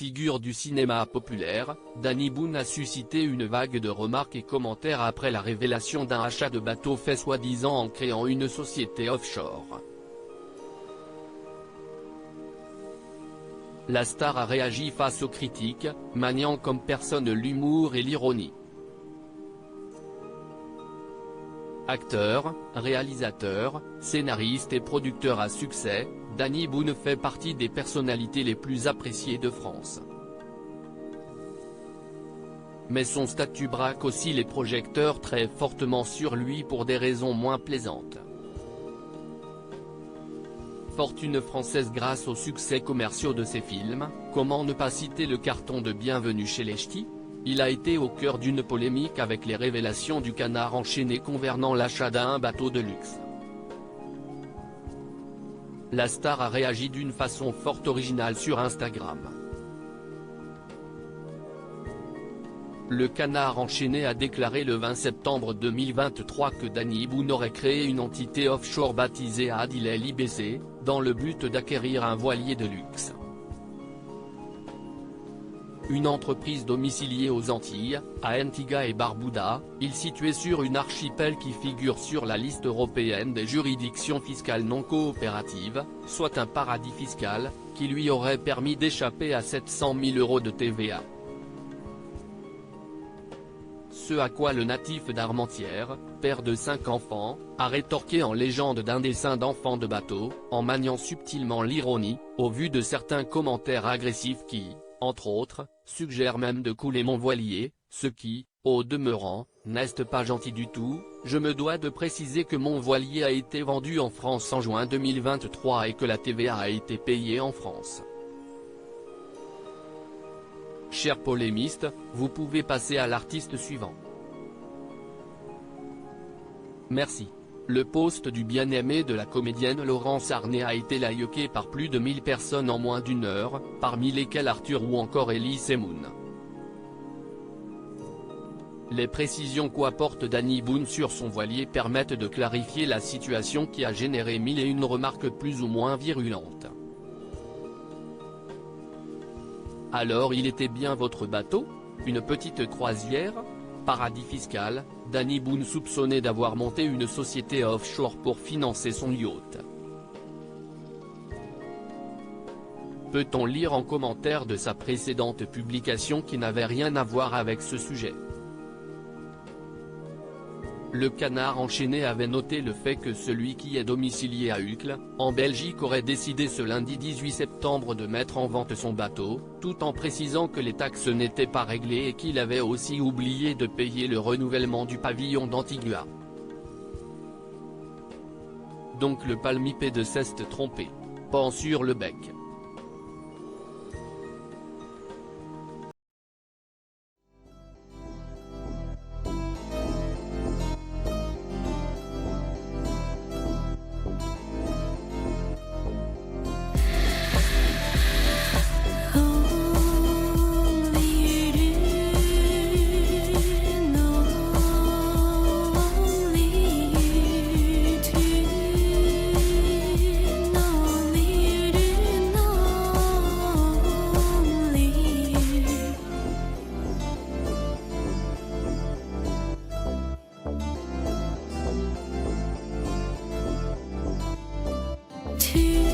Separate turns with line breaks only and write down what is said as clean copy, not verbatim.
Figure du cinéma populaire, Danny Boone a suscité une vague de remarques et commentaires après la révélation d'un achat de bateau fait soi-disant en créant une société offshore. La star a réagi face aux critiques, maniant comme personne l'humour et l'ironie. Acteur, réalisateur, scénariste et producteur à succès, Danny Boone fait partie des personnalités les plus appréciées de France. Mais son statut braque aussi les projecteurs très fortement sur lui pour des raisons moins plaisantes. Fortune française grâce aux succès commerciaux de ses films, comment ne pas citer le carton de Bienvenue chez les Ch'tis ? Il a été au cœur d'une polémique avec les révélations du Canard enchaîné concernant l'achat d'un bateau de luxe. La star a réagi d'une façon fort originale sur Instagram. Le Canard enchaîné a déclaré le 20 septembre 2023 que Danny Boone aurait créé une entité offshore baptisée Adilel IBC, dans le but d'acquérir un voilier de luxe. Une entreprise domiciliée aux Antilles, à Antigua et Barbuda, il situé sur une archipel qui figure sur la liste européenne des juridictions fiscales non coopératives, soit un paradis fiscal, qui lui aurait permis d'échapper à 700 000 € de TVA. Ce à quoi le natif d'Armentières, père de 5 enfants, a rétorqué en légende d'un dessin d'enfant de bateau, en maniant subtilement l'ironie, au vu de certains commentaires agressifs qui, entre autres, suggèrent même de couler mon voilier, ce qui, au demeurant, n'est pas gentil du tout. Je me dois de préciser que mon voilier a été vendu en France en juin 2023 et que la TVA a été payée en France. Cher polémiste, vous pouvez passer à l'artiste suivant. Merci. Le post du bien-aimé de la comédienne Laurence Arnay a été liké par plus de 1000 personnes en moins d'une heure, parmi lesquelles Arthur ou encore Elise Moon. Les précisions qu'apporte Danny Boone sur son voilier permettent de clarifier la situation qui a généré 1001 remarques plus ou moins virulentes. Alors il était bien votre bateau? Une petite croisière? Paradis fiscal, Danny Boone soupçonné d'avoir monté une société offshore pour financer son yacht. Peut-on lire en commentaire de sa précédente publication qui n'avait rien à voir avec ce sujet. Le Canard enchaîné avait noté le fait que celui qui est domicilié à Uccle, en Belgique aurait décidé ce lundi 18 septembre de mettre en vente son bateau, tout en précisant que les taxes n'étaient pas réglées et qu'il avait aussi oublié de payer le renouvellement du pavillon d'Antigua. Donc le palmipède de s'est trompé. Pan sur le bec.
To